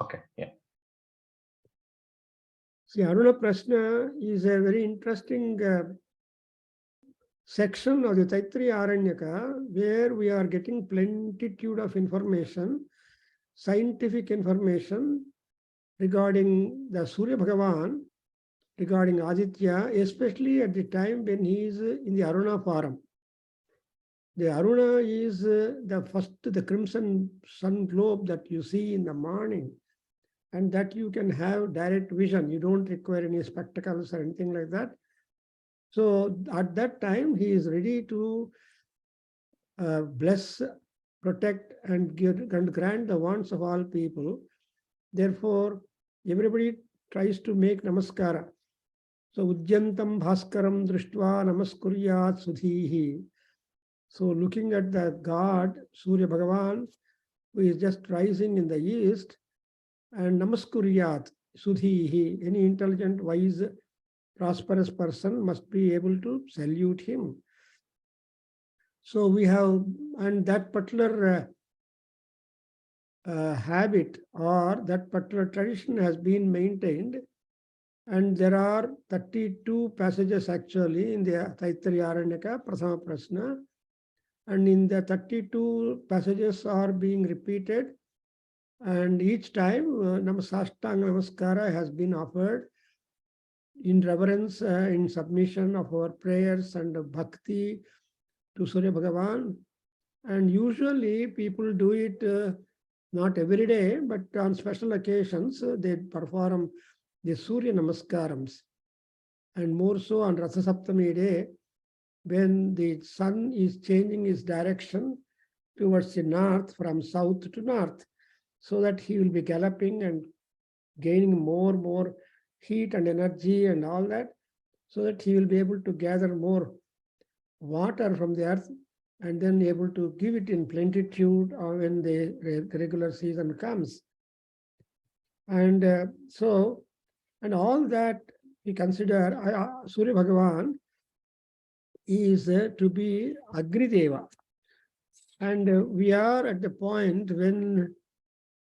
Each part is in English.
Okay, yeah. See, Aruna Prashna is a very interesting section of the Taittiriya Aranyaka where we are getting plenitude of information, scientific information regarding the Surya Bhagavan, regarding Aditya, especially at the time when he is in the Aruna form. The Aruna is the crimson sun globe that you see in the morning, and that you can have direct vision. You don't require any spectacles or anything like that. So at that time, he is ready to bless, protect, and grant the wants of all people. Therefore, everybody tries to make namaskara. So Ujjantam Bhaskaram Drishtva Namaskuryat Sudhihi. So looking at the God, Surya Bhagavan, who is just rising in the east, and Namaskuryat Sudhihi, any intelligent, wise, prosperous person must be able to salute him. So we have, and that particular habit or that particular tradition has been maintained. And there are 32 passages actually in the Taittiriya Aranyaka, Prathama Prashna. And in the 32 passages are being repeated. And each time, Namasashtanga Namaskara has been offered in reverence, in submission of our prayers and bhakti to Surya Bhagavan. And usually people do it not every day, but on special occasions, they perform the Surya Namaskarams. And more so on Ratha Saptami day, when the sun is changing its direction towards the north, from south to north, so that he will be galloping and gaining more heat and energy and all that, so that he will be able to gather more water from the earth and then able to give it in plenitude when the regular season comes. And and all that we consider Surya Bhagavan is to be Agni Deva. And we are at the point when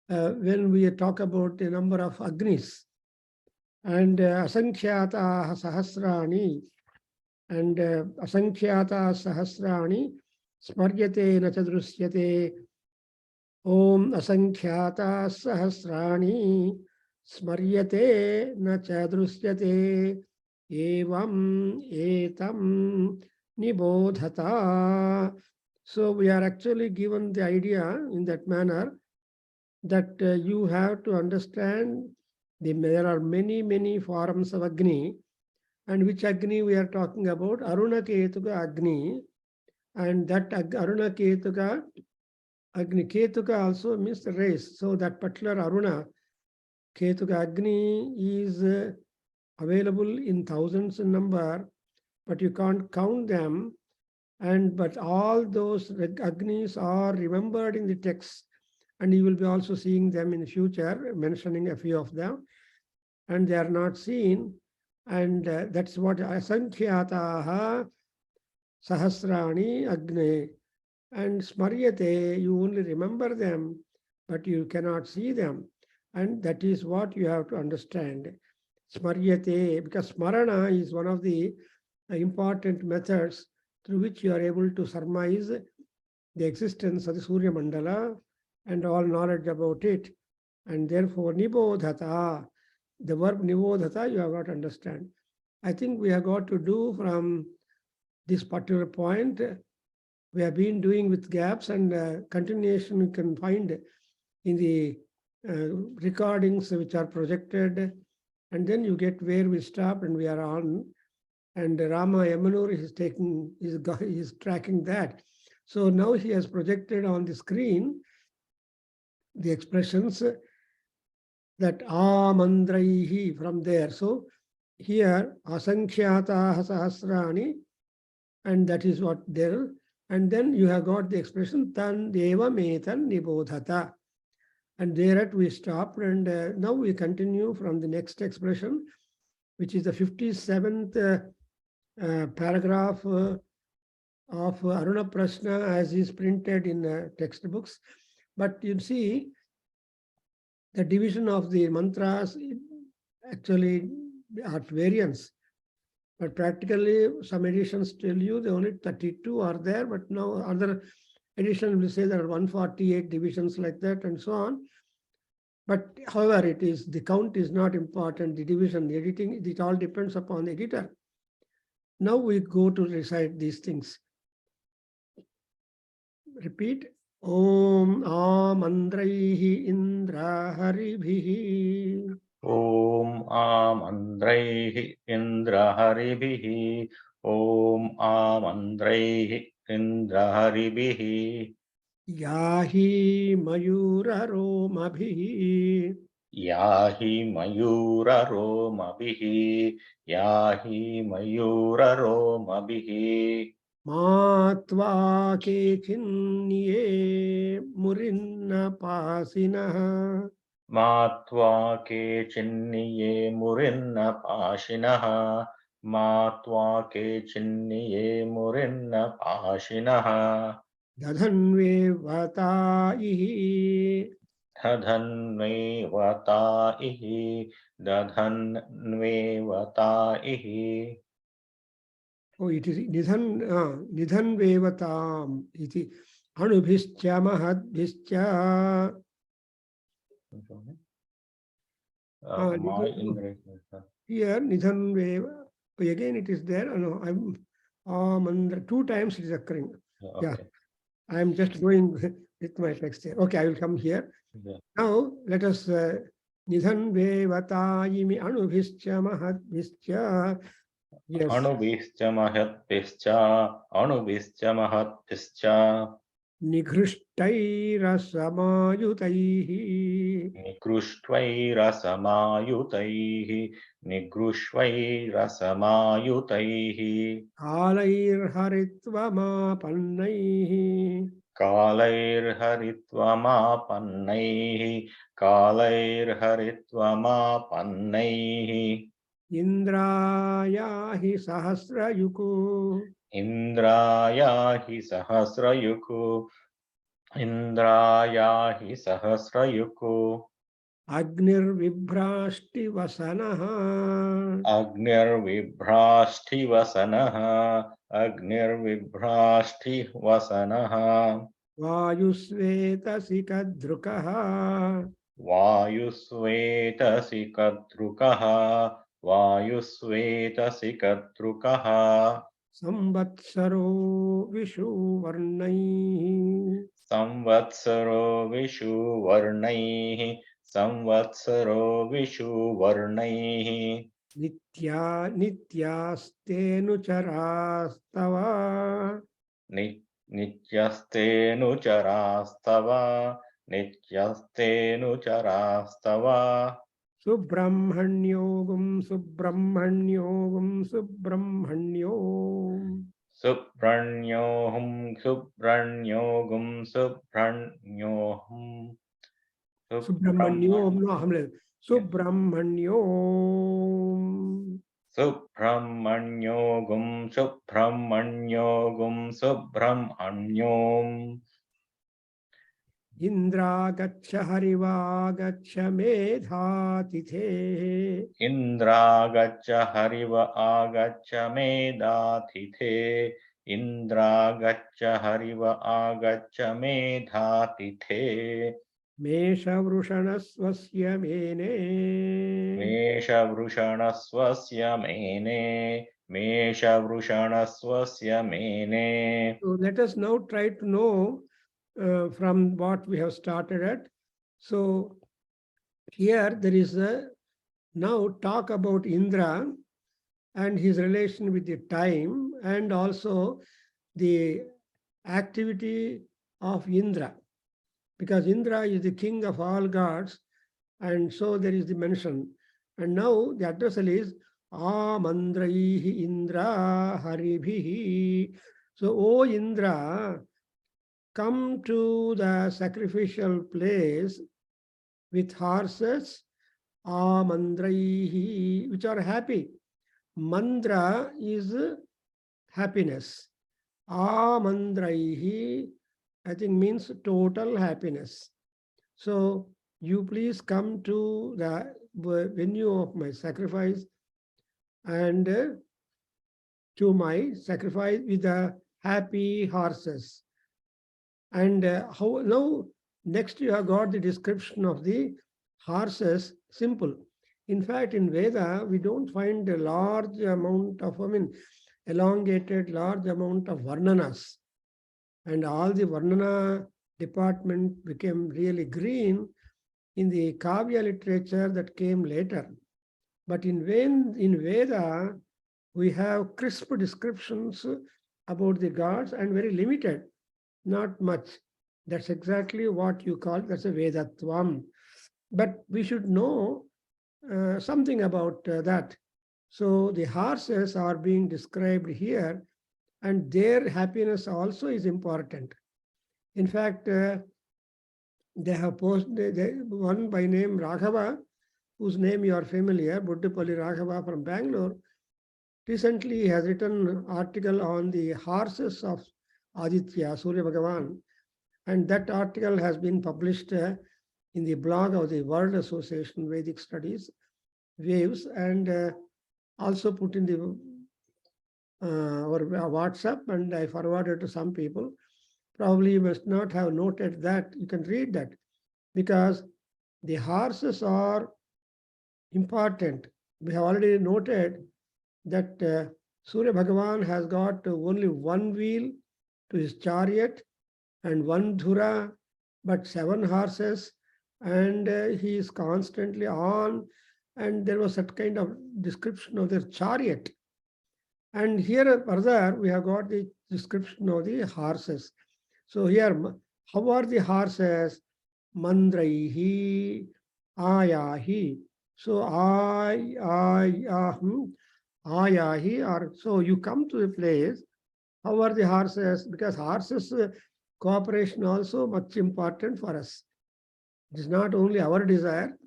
we talk about a number of Agnis, and Asankhyata Sahasrani, and Asankhyata Sahasrani Smaryate Nachadrusyate Om Asankhyata Sahasrani Smaryate Nachadrusyate Evam Etam Nibodhata. So we are actually given the idea in that manner that you have to understand there are many forms of Agni, and which Agni we are talking about? Aruna Ketuka Agni, and that Aruna Ketuka Agni, Ketuka also means the race. So that particular Aruna Ketuka Agni is available in thousands in number, but you can't count them. But all those Agnis are remembered in the text, and you will be also seeing them in the future, mentioning a few of them, and they are not seen. And that's what Asankhyatāha Sahasrani Agne. And Smaryate, you only remember them, but you cannot see them. And that is what you have to understand. Smaryate, because Smarana is one of the important methods through which you are able to surmise the existence of the Surya Mandala and all knowledge about it. And therefore, Nibodhata, the verb Nibodhata, you have got to understand. I think we have got to do from this particular point. We have been doing with gaps, and continuation you can find in the recordings which are projected, and then you get where we stopped and we are on. And Rama Yamanur is tracking that. So now he has projected on the screen the expressions that Amandraihi from there. So here Asankhyata Sahasrani, and that is what there. And then you have got the expression Tan Deva Metan Nibodhata. And thereat we stopped, and now we continue from the next expression, which is the 57th paragraph of Aruna Prashna as is printed in textbooks. But you see, The division of the mantras actually are variants. But practically, some editions tell you the only 32 are there, but now other edition will say there are 148 divisions like that and so on. But however, it is the count is not important. The division, the editing, it all depends upon the editor. Now we go to recite these things. Repeat. Om Amandraihi Indra Haribhihi. Om Amandraihi Indra Haribihi. Om Amandraihi Indra Haribihi. Yahi Mayura Romabhihi. Yahi Mayura Romabihi. Yahi Mayura Romabihi. Matva Kechinye Murinna Pasinaha. Matva ke chinniye murinna pashinaha. Matva ke chinniye murinna pashinaha. Dadhanve Vataihi. Dadhanve vataihi. Dadhanve vataihi. Oh, it is Nidhan Vevatam. Iti Anubhischa Mahadbhischa. Here, Nidhan Veva. Again, it is there. No, I'm two times it is occurring. Okay. Yeah, I'm just going with my text here. Okay, I will come here. Yeah. Now, let us Nidhan Vevatayimi Anubhischa Mahadbhischa. Yes. Anubhischa mahatbhischa. Anubhischa mahatbhischa. Nighrushtairasamayutaihi. Nikrushtvairasamayutaihi. Nikrushtvairasamayutaihi. Kalairharitvamapannaihi. Kalairharitvamapannaihi. Kalairharitvamapannaihi. Indrayahi sahasrayuku. Indrayahi sahasrayuku. Indrayahi sahasrayuku. Agnirvibhrashti vasanaha. Agnirvibhrashti vasanaha. Agnirvibhrashti vasanaha. Vayusvetasi kadrukaha. Vayusvetasi kadrukaha. Vayusvetasi kadrukaha. Samvatsaro vishuvarnaihi. Samvatsaro vishu varnaihi. Samvatsaro vishu varnaihi. Nityastenu Nityastenu charastava. Subramhanyogum Subramhanyogum Subramhanyom. Subranyohum subranyohum. Subramhanyom, no, Hamlet. Subramhanyom. Subramanyogum subramanyogum. Indra gacha hariva gacha medhatithe. Indra gacha hariva agacha medatithe. Indra gacha hariva agacha medatithe. Mesha vrushanasvasya mene. Mesha vrushanasvasya mene. So let us now try to know from what we have started at. So here there is a now talk about Indra and his relation with the time and also the activity of Indra, because Indra is the king of all gods, and so there is the mention. And now the addressal is Amandraihi Indra Haribhihi. So, O Indra, come to the sacrificial place with horses, Amandraihi, which are happy. Mandra is happiness. Amandraihi, I think, means total happiness. So you please come to the venue of my sacrifice and to my sacrifice with the happy horses. And how now next you have got the description of the horses, simple. In fact, in Veda, we don't find a large amount of, elongated large amount of varnanas. And all the varnana department became really green in the Kavya literature that came later. But in Veda, we have crisp descriptions about the gods and very limited, not much. That's exactly what you call, that's a Vedatvam. But we should know something about that. So the horses are being described here, and their happiness also is important. In fact, they have posted one by name Raghava, whose name you are familiar, Buddhapalli Raghava from Bangalore. Recently, he has written an article on the horses of Aditya, Surya Bhagavan, and that article has been published in the blog of the World Association Vedic Studies, Waves, and also put in the our WhatsApp, and I forwarded to some people. Probably you must not have noted that. You can read that because the horses are important. We have already noted that Surya Bhagavan has got only one wheel to his chariot and one dhura, but 7 horses, and he is constantly on. And there was that kind of description of their chariot. And here further, we have got the description of the horses. So here, how are the horses? Mandraihi, ayahi. So ayahi, or so you come to a place. How are the horses? Because horses cooperation also much important for us. It is not only our desire,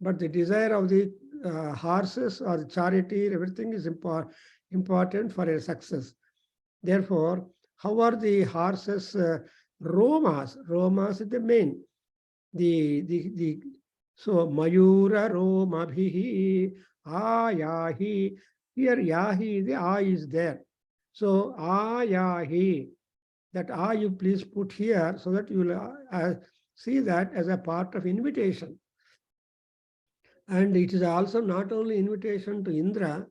but the desire of the horses or the charity, everything is important for a success. Therefore, how are the horses romas? Romas is the main. So Mayura Roma Bhihi Ayahi. Here Yahi, the A is there. So Ayahi. That A you please put here so that you will see that as a part of invitation. And it is also not only invitation to Indra,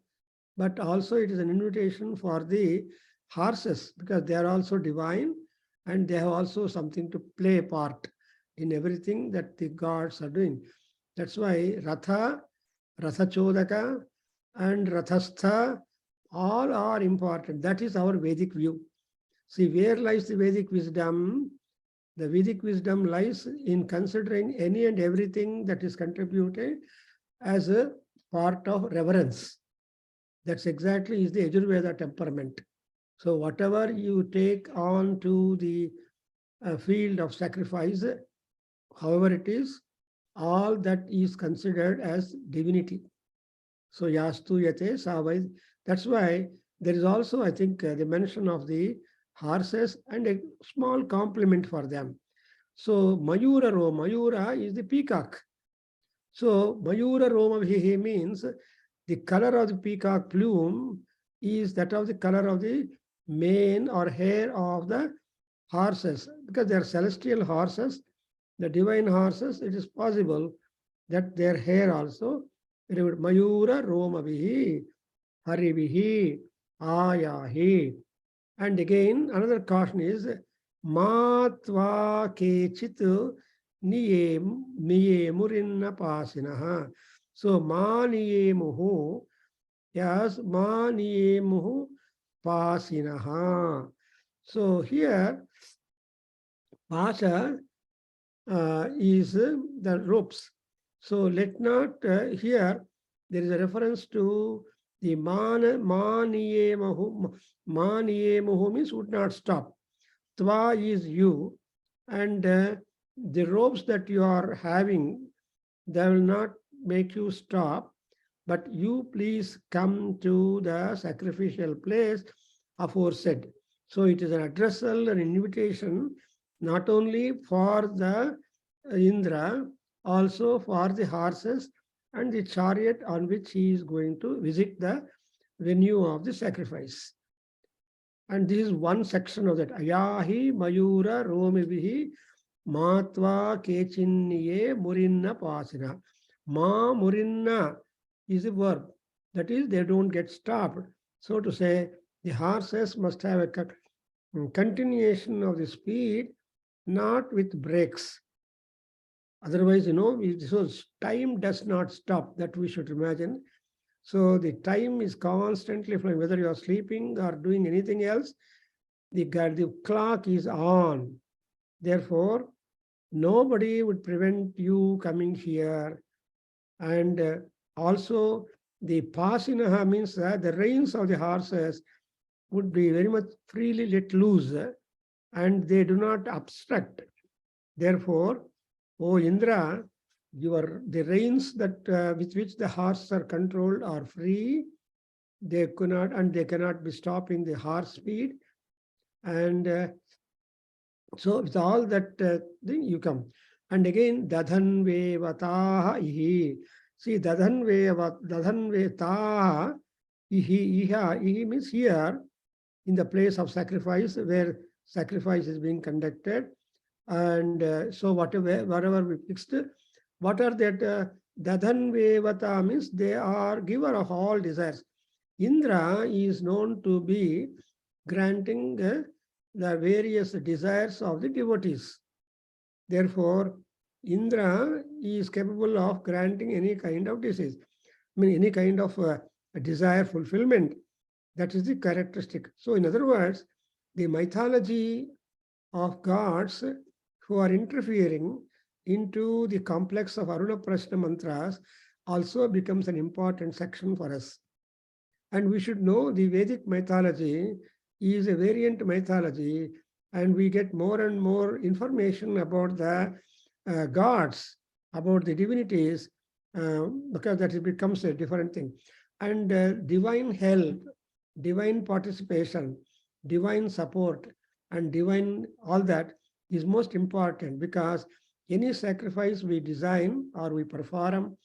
but also it is an invitation for the horses, because they are also divine and they have also something to play a part in everything that the gods are doing. That's why Ratha, Ratha Chodaka, and Rathastha all are important. That is our Vedic view. See, where lies the Vedic wisdom? The Vedic wisdom lies in considering any and everything that is contributed as a part of reverence. That's exactly is the Yajurveda temperament. So whatever you take on to the field of sacrifice, however it is, all that is considered as divinity. So yastu yate savai. That's why there is also, I think, the mention of the horses and a small compliment for them. So Mayura Roma, Mayura is the peacock. So Mayura Roma Bhihi means the color of the peacock plume is that of the color of the mane or hair of the horses, because they are celestial horses, the divine horses. It is possible that their hair also, Mayura Roma Bhihi, Harivihi, Ayahi. And again, another caution is Matva Kechit Niyemurinna Pasinaha. So Maniyemuhu, yes, Maniyemuhu Pasinaha. So here, Pasha is the ropes. So let not here, there is a reference to the Maniyemuhu. Maniyemuhu means would not stop. Tva is you, and the ropes that you are having, they will not make you stop, but you please come to the sacrificial place aforesaid. So it is an addressal, an invitation, not only for the Indra, also for the horses and the chariot on which he is going to visit the venue of the sacrifice. And this is one section of that. Ayahi Mayura Romivihi Matva Kechinniye Murinna Pasina. Ma Murinna is a verb. That is, they don't get stopped. So to say, the horses must have a continuation of the speed, not with breaks. Otherwise, so time does not stop, that we should imagine. So the time is constantly flowing, whether you are sleeping or doing anything else, the clock is on. Therefore, nobody would prevent you coming here. And also, the pasinaha means that the reins of the horses would be very much freely let loose, and they do not obstruct. Therefore, O Indra, the reins that with which the horses are controlled are free. They cannot be stopping the horse speed. And so with all that thing you come. And again, dadhan vevataha ihi. See, dadhan vetaha ihi. Ihi means here in the place of sacrifice where sacrifice is being conducted. And so whatever we fixed, what are that? Dadhan Vevata means they are giver of all desires. Indra is known to be granting the various desires of the devotees. Therefore, Indra is capable of granting any kind of disease. Any kind of desire fulfillment. That is the characteristic. So in other words, the mythology of gods who are interfering into the complex of Aruna Prashna mantras also becomes an important section for us. And we should know the Vedic mythology is a variant mythology, and we get more and more information about the gods, about the divinities, because that it becomes a different thing. And divine help, divine participation, divine support, and divine all that is most important, because any sacrifice we design or we perform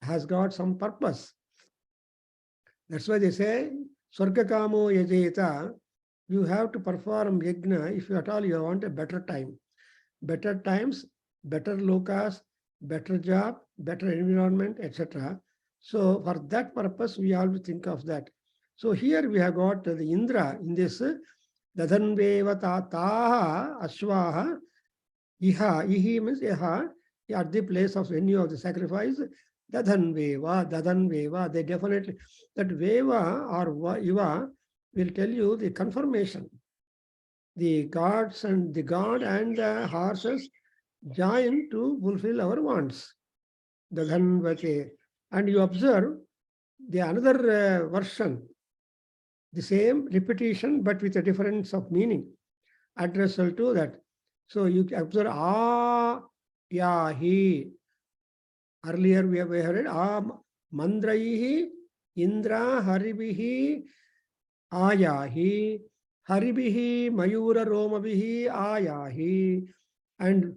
has got some purpose. That's why they say, Swargakamo yajeta, you have to perform yajna if at all you want a better time. Better times, better lokas, better job, better environment, etc. So for that purpose, we always think of that. So here we have got the Indra in this Dadanveva taha ashvaha iha. Ihi means iha, at the place of venue of the sacrifice. Dadanveva. They definitely, that Veva or Iva will tell you the confirmation. The gods and the god and the horses join to fulfill our wants. Dadanvate. And you observe the another version, the same repetition but with a difference of meaning, addressal to that. So you observe yahi. Earlier we have heard mandraihi indra haribihi ayahi haribihi mayura romabihi ayahi. And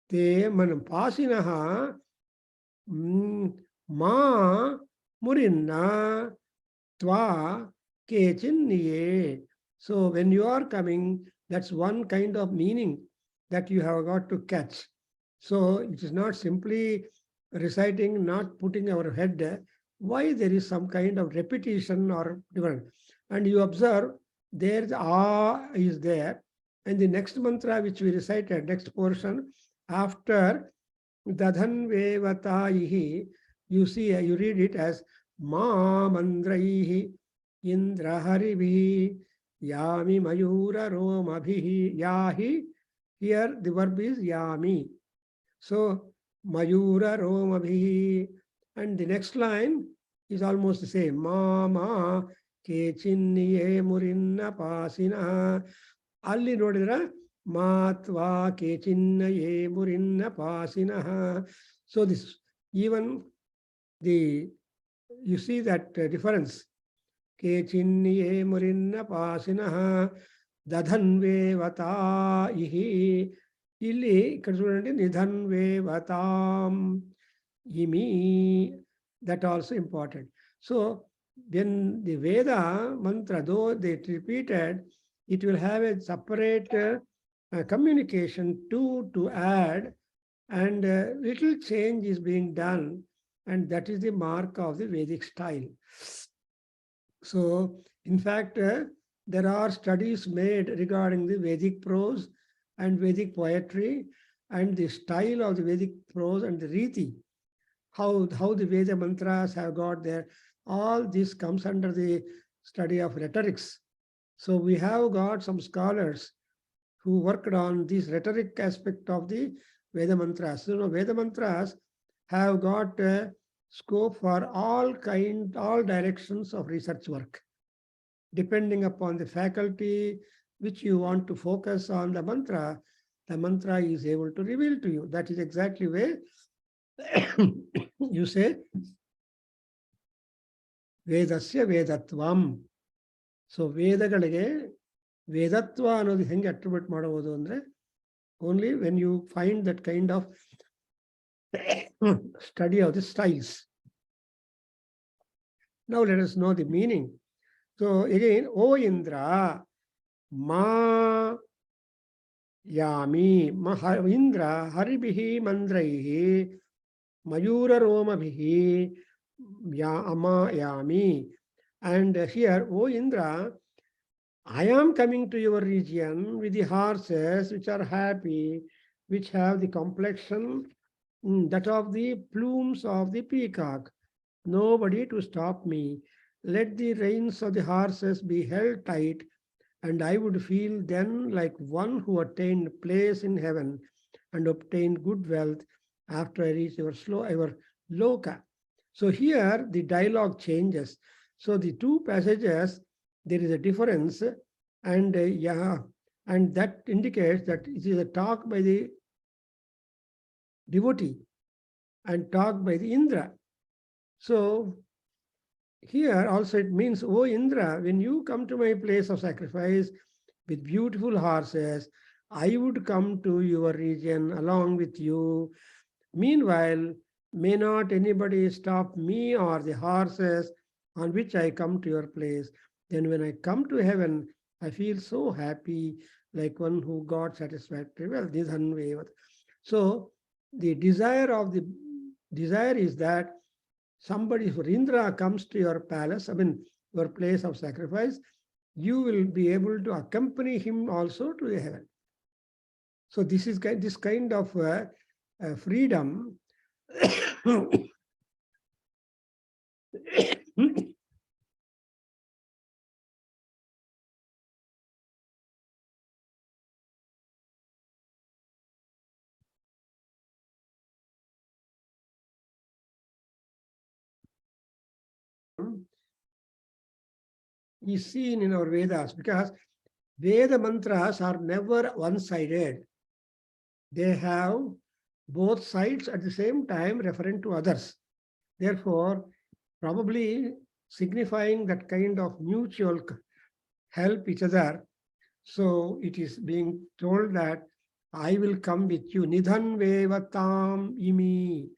te pasinaha ma murinna tva kechinniye. So when you are coming, that's one kind of meaning that you have got to catch. So it is not simply reciting, not putting our head, why there is some kind of repetition or different. And you observe there the is there, and the next mantra which we recited, next portion, after Dadhan Vevataihi, you see, you read it as Ma Mandraihi Indra Haribihi Yami Mayura Romabhihi Yahi. Here the verb is Yami. So Mayura Romabhihi. And the next line is almost the same. Ma Kechinniye Murinna Pasina. Ali nodidra Matva Kechinnaye Murinna Pasina. So this, even you see that difference. Kechinniye Murinna Pasina Dadhanve Vataihi. ಇಲ್ಲಿ ఇక్కడ చూడండి నిధన్వేవతాం ఇమి, that also important. So when the Veda mantra, though they repeated, it will have a separate communication to add, and little change is being done, and that is the mark of the Vedic style. So in fact, there are studies made regarding the Vedic prose and Vedic poetry and the style of the Vedic prose and the riti, how the Veda mantras have got there. All this comes under the study of rhetorics. So we have got some scholars who worked on this rhetoric aspect of the Veda mantras. So, Veda mantras have got scope for all directions of research work. Depending upon the faculty which you want to focus on the mantra is able to reveal to you. That is exactly where you say Vedasya Vedatvam. So ವೇದಗಳಿಗೆ ವೇದತ್ವ ಅನ್ನೋದು ಹೆಂಗೆ attribute ಮಾಡಬಹುದು ಅಂದ್ರೆ only when you find that kind of study of the styles. Now let us know the meaning. So again, O Indra, ma yami, Indra haribihi mandraihi mayura romabihi ama yami. And here, O Indra, I am coming to your region with the horses which are happy, which have the complexion that of the plumes of the peacock. Nobody to stop me. Let the reins of the horses be held tight, and I would feel then like one who attained place in heaven and obtained good wealth after I reach your loka. So here the dialogue changes. So the two passages, there is a difference, and and that indicates that it is a talk by the devotee and talk by the Indra. So here also it means, O Indra, when you come to my place of sacrifice with beautiful horses, I would come to your region along with you. Meanwhile, may not anybody stop me or the horses on which I come to your place. Then when I come to heaven, I feel so happy, like one who got satisfactory. Well, this Hanvevat. So the desire is that somebody, if Indra comes to your palace, your place of sacrifice, you will be able to accompany him also to the heaven. So this is this kind of freedom is seen in our Vedas, because Veda mantras are never one-sided. They have both sides at the same time referring to others. Therefore, probably signifying that kind of mutual help each other. So it is being told that I will come with you. Nidhan vevatam imi.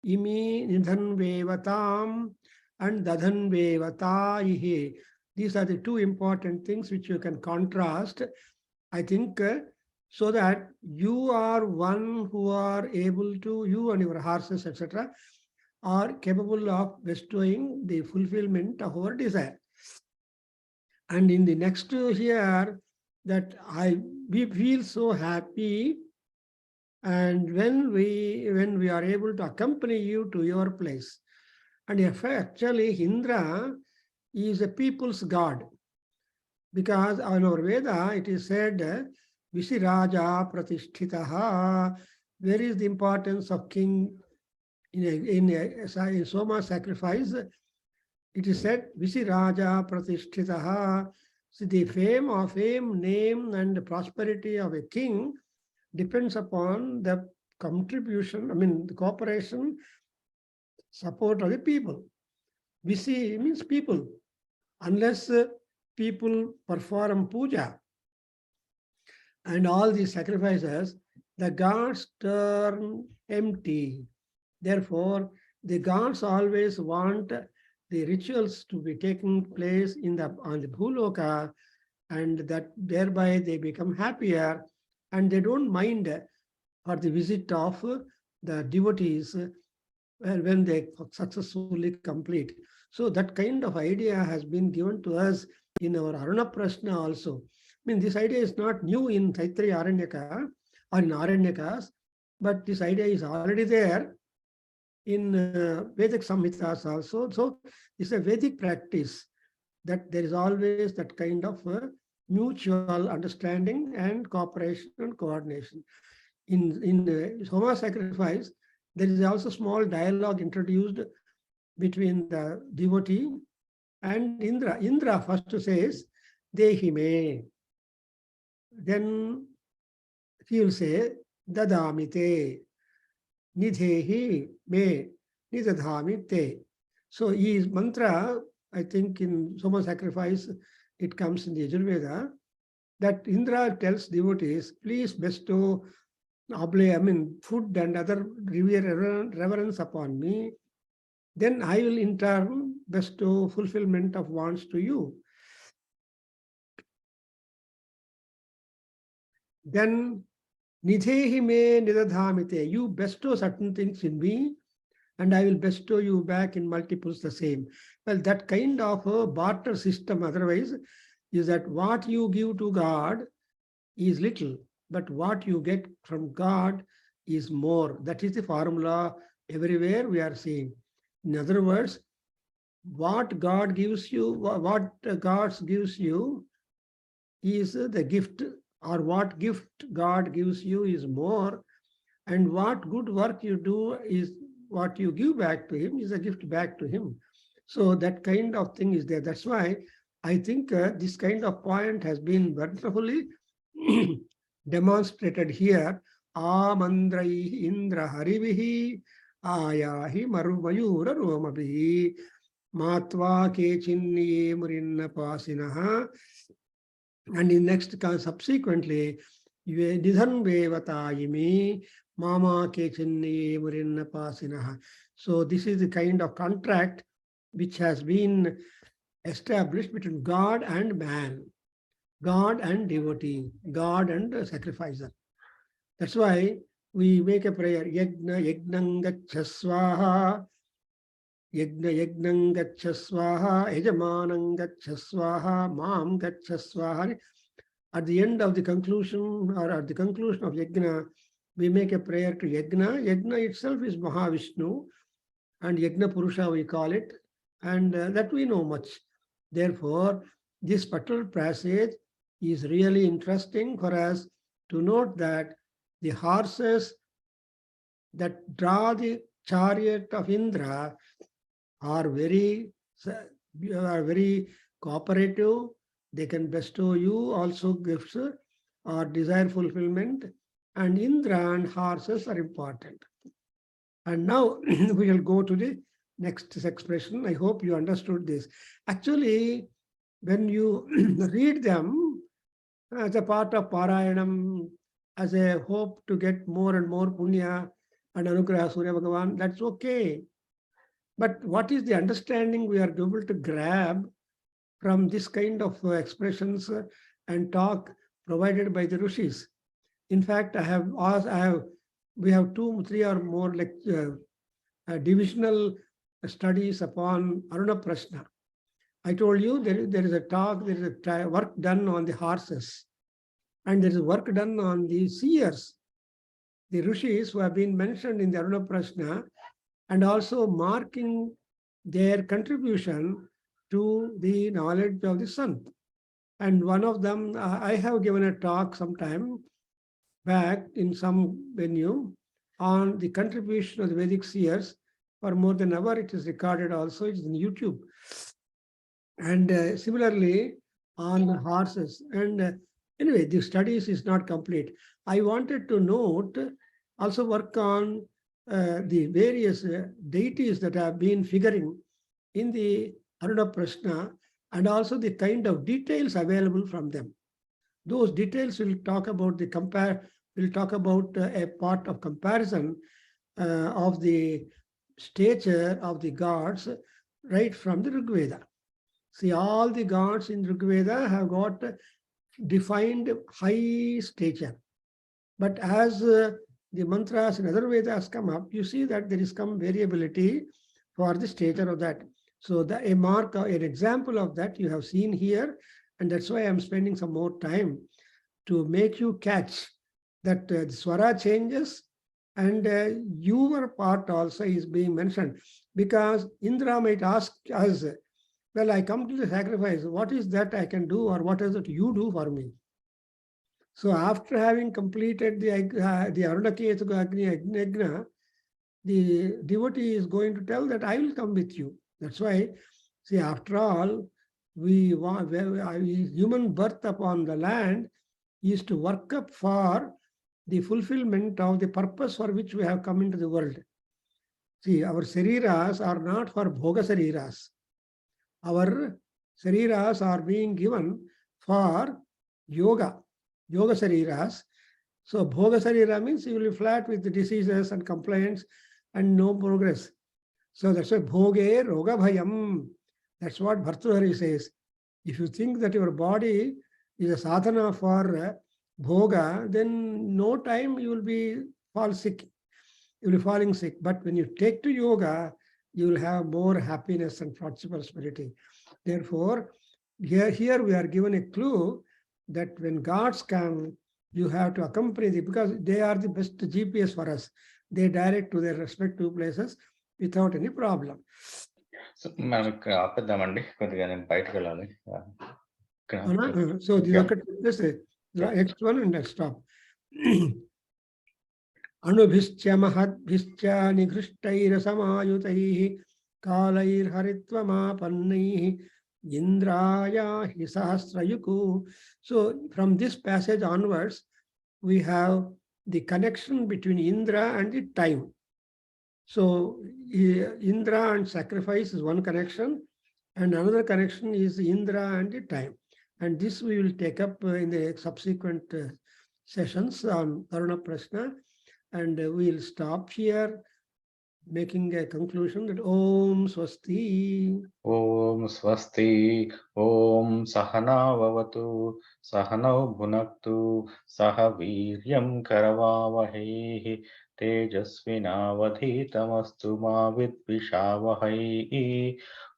Imi nidhan vevatam and dadhan vevataihi. These are the two important things which you can contrast, I think, so that you are one who are able to, you and your horses, etc., are capable of bestowing the fulfillment of our desire. And in the next here, that we feel so happy, and when we are able to accompany you to your place. And actually, Indra is a people's god, because on our Veda it is said, Visiraja Pratishtitaha. Where is the importance of king in Soma sacrifice? It is said, Visiraja Pratishtitaha. So the fame, name, and prosperity of a king depends upon the contribution, the cooperation, support of the people. Visi means people. Unless people perform puja and all these sacrifices, the gods turn empty. Therefore, the gods always want the rituals to be taking place on the Bhuloka, and that thereby they become happier, and they don't mind for the visit of the devotees when they successfully complete. So that kind of idea has been given to us in our Aruna Prashna also. I mean, this idea is not new in Taittiriya Aranyaka or in Aranyakas, but this idea is already there in Vedic Samhitas also. So it's a Vedic practice that there is always that kind of mutual understanding and cooperation and coordination. In Homa sacrifice, there is also small dialogue introduced between the devotee and Indra. Indra first says, Dehi me. Then he will say, Dadamite, Nidhehi me, Nidadhamite. So his mantra, I think in Soma sacrifice, it comes in the Yajurveda, that Indra tells devotees, please bestow food and other reverence upon me. Then I will in turn bestow fulfillment of wants to you. Then Nidhehi me nidadhamite, you bestow certain things in me, and I will bestow you back in multiples the same. Well, that kind of a barter system otherwise is that what you give to God is little, but what you get from God is more. That is the formula everywhere we are seeing. In other words, what God gives you, what God gives you is the gift, or what gift God gives you is more, and what good work you do is what you give back to him is a gift back to him. So that kind of thing is there. That's why I think this kind of point has been wonderfully demonstrated here. Amandrai Indra Harivihi Ayahi Mayura Romabihi Matva Kechinni Murinna Pasinaha. And in next subsequently, Nidhan Vevatayimi Mama Kechinni Murinna Pasinaha. So this is the kind of contract which has been established between God and man, God and devotee, God and sacrificer. That's why we make a prayer, Yagna Yagnam Gacchaswaha, Yagna Yagnam Gacchaswaha, Yajamanam Gacchaswaha, Mam Gacchaswaha. At the end of the conclusion, or at the conclusion of Yagna, we make a prayer to Yagna. Yagna itself is Mahavishnu, and Yagna Purusha we call it, and that we know much. Therefore, this particular passage is really interesting for us to note that the horses that draw the chariot of Indra are very cooperative. They can bestow you also gifts or desire fulfillment, and Indra and horses are important. And now we will go to the next expression. I hope you understood this. Actually, when you read them as a part of Parayanam, as a hope to get more and more punya and anugraha Surya Bhagavan, that's okay. But what is the understanding we are able to grab from this kind of expressions and talk provided by the rishis? In fact, we have 2, 3 or more divisional studies upon Aruna Prashna. I told you there is a talk, there is a work done on the horses, and there is work done on the seers, the rishis who have been mentioned in the Aruna Prashna, and also marking their contribution to the knowledge of the sun. And one of them, I have given a talk sometime back in some venue on the contribution of the Vedic seers. For more than an hour, it is recorded also, it's in YouTube. And similarly on horses. And anyway, the studies is not complete. I wanted to note, also work on the various deities that have been figuring in the Aruna Prashna, and also the kind of details available from them. Those details will talk about the we'll talk about a part of comparison of the stature of the gods right from the Rig Veda. See, all the gods in Rig Veda have got defined high stature. But as the mantras in other Vedas come up, you see that there is some variability for the stature of that. So a mark, an example of that you have seen here, and that's why I'm spending some more time to make you catch that the swara changes and your part also is being mentioned. Because Indra might ask us, well, I come to the sacrifice, what is that I can do, or what is it you do for me? So after having completed the Arunaketu Agni Yajna, the devotee is going to tell that I will come with you. That's why, see, after all, human birth upon the land is to work up for the fulfillment of the purpose for which we have come into the world. See, our sariras are not for bhoga sariras. Our sariras are being given for yoga sariras. So bhoga sarira means you will be flat with the diseases and complaints and no progress. So that's why bhoge roga bhayam. That's what Bhartrahari says. If you think that your body is a sadhana for bhoga, then no time you will fall sick. You will be falling sick. But when you take to yoga, you will have more happiness and prosperity. Therefore, here we are given a clue that when gods come, you have to accompany them because they are the best GPS for us. They direct to their respective places without any problem. So, మనం ఇక్కడ ఆపేద్దామండి, కొద్దిగా నేను బయటకు వెళ్ళాలి. So this is next one and let's stop. Anubhischa mahadbhischa nigrishtairasamayutaihi kalairharittvamapannaihi indraya hi sahasrayuku. So from this passage onwards, we have the connection between Indra and the time. So Indra and sacrifice is one connection, and another connection is Indra and the time. And this we will take up in the subsequent sessions on Aruna Prashna. And we'll stop here, making a conclusion that Om Swasti. Om Swasti. Om Sahana Vavatu. Sahanau Bhunaktu. Saha Viryam Karavavahe. Tejasvinavadhitamastu ma vidvishavahai.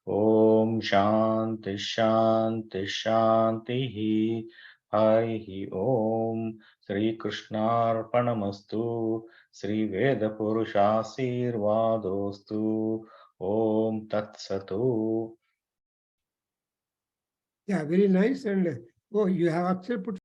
Om Shanti Shanti Shanti. Hari Om. Sri Krishnarpanamastu. Sri Veda Purushasirvadostu. Om Tat Satu. Yeah, very nice. And you have actually put